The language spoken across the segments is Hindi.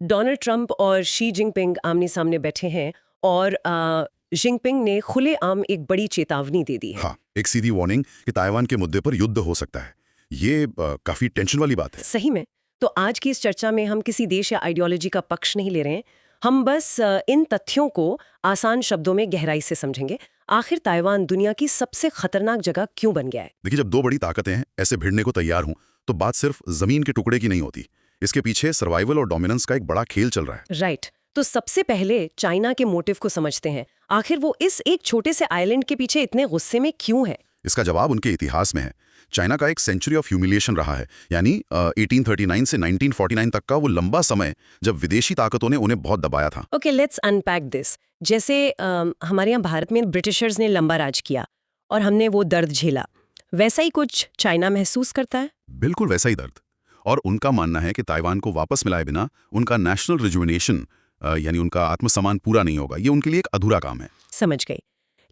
डोनाल्ड ट्रंप और शी जिनपिंग आमने सामने बैठे हैं और जिनपिंग ने खुलेआम एक बड़ी चेतावनी दे दी है। हाँ, एक सीधी वार्निंग कि ताइवान के मुद्दे पर युद्ध हो सकता है। ये काफी टेंशन वाली बात है। सही में। तो आज की इस चर्चा में हम किसी देश या आइडियोलॉजी का पक्ष नहीं ले रहे हैं। हम बस इन तथ्यों को आसान शब्दों में गहराई से समझेंगे। आखिर ताइवान दुनिया की सबसे खतरनाक जगह क्यों बन गया है? देखिए, जब दो बड़ी ताकतें हैं ऐसे भिड़ने को तैयार हों तो बात सिर्फ जमीन के टुकड़े की नहीं होती। इसके पीछे सर्वाइवल और डोमिनेंस का एक बड़ा खेल चल रहा है। राइट। तो सबसे पहले चाइना के मोटिव को समझते हैं। आखिर वो इस एक छोटे से आइलैंड के पीछे इतने गुस्से में क्यों है? इसका जवाब उनके इतिहास में है। चाइना का एक सेंचुरी ऑफ ह्यूमिलिएशन रहा है, यानी 1839 से 1949 तक का वो लंबा समय जब विदेशी ताकतों ने उन्हें बहुत दबाया था। Okay, let's unpack this. जैसे हमारे यहाँ भारत में ब्रिटिशर्स ने लंबा राज किया और हमने वो दर्द झेला, वैसा ही कुछ चाइना महसूस करता है? बिल्कुल वैसा ही दर्द। और उनका मानना है कि ताइवान को वापस मिलाए बिना उनका नेशनल रिजुविनेशन यानी उनका आत्मसम्मान पूरा नहीं होगा। ये उनके लिए एक अधूरा काम है। समझ गई।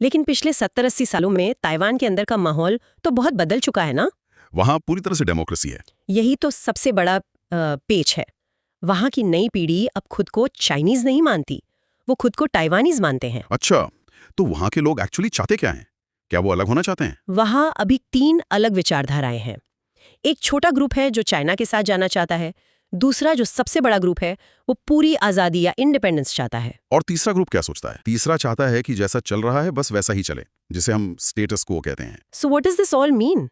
लेकिन पिछले 70-80 सालों में ताइवान के अंदर का माहौल तो बहुत बदल चुका है ना? वहाँ पूरी तरह से डेमोक्रेसी है। यही तो सबसे बड़ा पेच है। वहाँ की नई पीढ़ी अब खुद को चाइनीज नहीं मानती, वो खुद को ताइवानीज मानते हैं। अच्छा, तो वहाँ के लोग एक्चुअली चाहते क्या हैं? क्या वो अलग होना चाहते हैं? वहाँ अभी 3 अलग विचारधाराएं हैं। एक छोटा ग्रुप है जो चाइना के साथ जाना चाहता है। दूसरा, जो सबसे बड़ा ग्रुप है, वो पूरी आजादी या इंडिपेंडेंस चाहता है। और तीसरा ग्रुप क्या सोचता है? तीसरा चाहता है कि जैसा चल रहा है बस वैसा ही चले, जिसे हम स्टेटस को कहते हैं। So what does this all mean?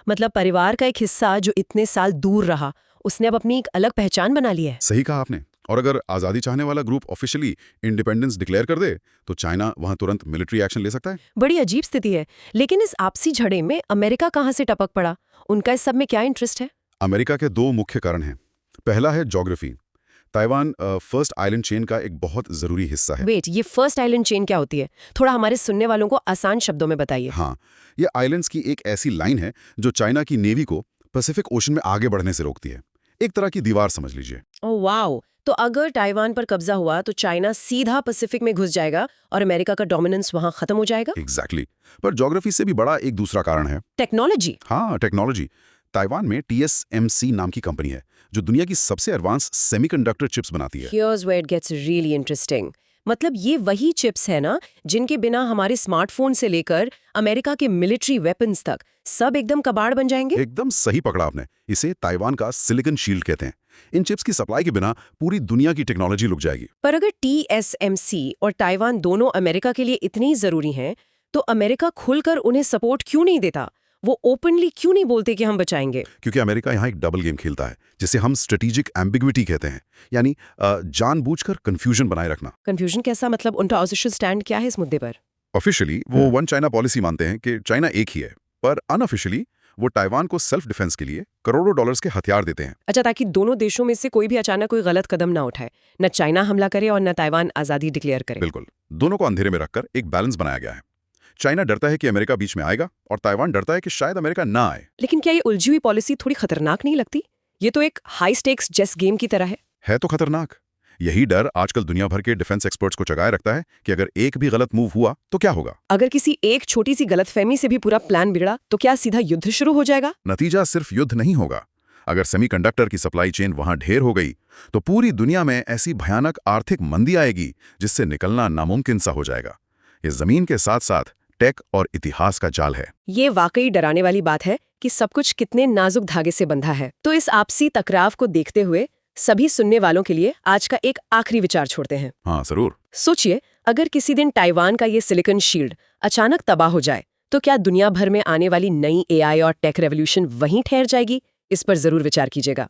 मतलब परिवार का एक हिस्सा जो इतने साल दूर रहा, उसने अब अपनी एक अलग पहचान बना ली है। सही कहा आपने। और अगर आज़ादी चाहने वाला ग्रुप ऑफिशियली इंडिपेंडेंस डिक्लेयर कर दे तो चाइना वहाँ तुरंत मिलिट्री एक्शन ले सकता है। बड़ी अजीब स्थिति है। लेकिन इस आपसी झड़े में अमेरिका कहाँ से टपक पड़ा? उनका इस सब में क्या इंटरेस्ट है? अमेरिका के 2 मुख्य कारण हैं। पहला है geography. Taiwan first island chain का एक बहुत जरूरी हिस्सा है। वेट, ये फर्स्ट आइलैंड चेन क्या होती है? थोड़ा हमारे सुनने वालों को आसान शब्दों में बताइए। हाँ, ये आइलैंड्स की एक ऐसी लाइन है जो चाइना की नेवी को पैसिफिक ओशन में आगे बढ़ने से रोकती है। एक तरह की दीवार समझ लीजिए। Oh wow! तो अगर ताइवान पर कब्जा हुआ तो चाइना सीधा पैसिफिक में घुस जाएगा और अमेरिका का डोमिनेंस वहां खत्म हो जाएगा। एग्जैक्टली। पर ज्योग्राफी से भी बड़ा एक दूसरा कारण है। टेक्नोलॉजी। हाँ, टेक्नोलॉजी। ताइवान में TSMC नाम की कंपनी है जो दुनिया की सबसे एडवांस सेमीकंडक्टर चिप्स बनाती है। Here's where it gets really interesting. मतलब ये वही चिप्स है ना जिनके बिना हमारे स्मार्टफोन से लेकर अमेरिका के मिलिट्री वेपन्स तक सब एकदम कबाड़ बन जाएंगे। एकदम सही पकड़ा आपने। इसे ताइवान का सिलिकॉन शील्ड कहते हैं। इन चिप्स की सप्लाई के बिना पूरी दुनिया की टेक्नोलॉजी रुक जाएगी। पर अगर TSMC और ताइवान दोनों अमेरिका के लिए इतनी जरूरी हैं, तो अमेरिका खुलकर उन्हें सपोर्ट क्यों नहीं देता? वो ओपनली क्यों नहीं बोलते कि हम बचाएंगे? क्योंकि अमेरिका यहाँ एक डबल गेम खेलता है जिसे हम स्ट्रेटेजिक एम्बिग्विटी कहते हैं, यानी जानबूझकर कंफ्यूजन बनाए रखना। कंफ्यूजन कैसा? मतलब उनका ऑफिशियल स्टैंड क्या है इस मुद्दे पर? ऑफिशियली वो वन चाइना पॉलिसी मानते हैं कि चाइना एक ही है, पर अनऑफिशियली वो ताइवान को सेल्फ डिफेंस के लिए करोड़ों डॉलर्स के हथियार देते हैं। अच्छा, ताकि दोनों देशों में से कोई भी अचानक कोई गलत कदम ना उठाए, न चाइना हमला करे और न ताइवान आजादी डिक्लेयर करे। बिल्कुल, दोनों को अंधेरे में रखकर एक बैलेंस बनाया गया है। चाइना डरता है कि अमेरिका बीच में आएगा और ताइवान डरता है कि शायद अमेरिका ना आए। लेकिन क्या ये उलझी हुई पॉलिसी थोड़ी खतरनाक नहीं लगती? ये तो एक हाई स्टेक्स चेस गेम की तरह है। तो खतरनाक। यही डर आजकल दुनिया भर के डिफेंस एक्सपर्ट्स को जगाए रखता है कि अगर एक भी गलत मूव हुआ तो क्या होगा। अगर किसी एक छोटी सी गलतफहमी से भी पूरा प्लान बिगड़ा तो क्या सीधा युद्ध शुरू हो जाएगा? नतीजा सिर्फ युद्ध नहीं होगा। अगर सेमीकंडक्टर की सप्लाई चेन वहां ढेर हो गई तो पूरी दुनिया में ऐसी भयानक आर्थिक मंदी आएगी जिससे निकलना नामुमकिन सा हो जाएगा। ये जमीन के साथ साथ टेक और इतिहास का जाल है। ये वाकई डराने वाली बात है कि सब कुछ कितने नाजुक धागे से बंधा है। तो इस आपसी टकराव को देखते हुए सभी सुनने वालों के लिए आज का एक आखिरी विचार छोड़ते हैं। हाँ जरूर। सोचिए, अगर किसी दिन ताइवान का ये सिलिकॉन शील्ड अचानक तबाह हो जाए तो क्या दुनिया भर में आने वाली नई AI और टेक रेवोल्यूशन वहीं ठहर जाएगी? इस पर जरूर विचार कीजिएगा।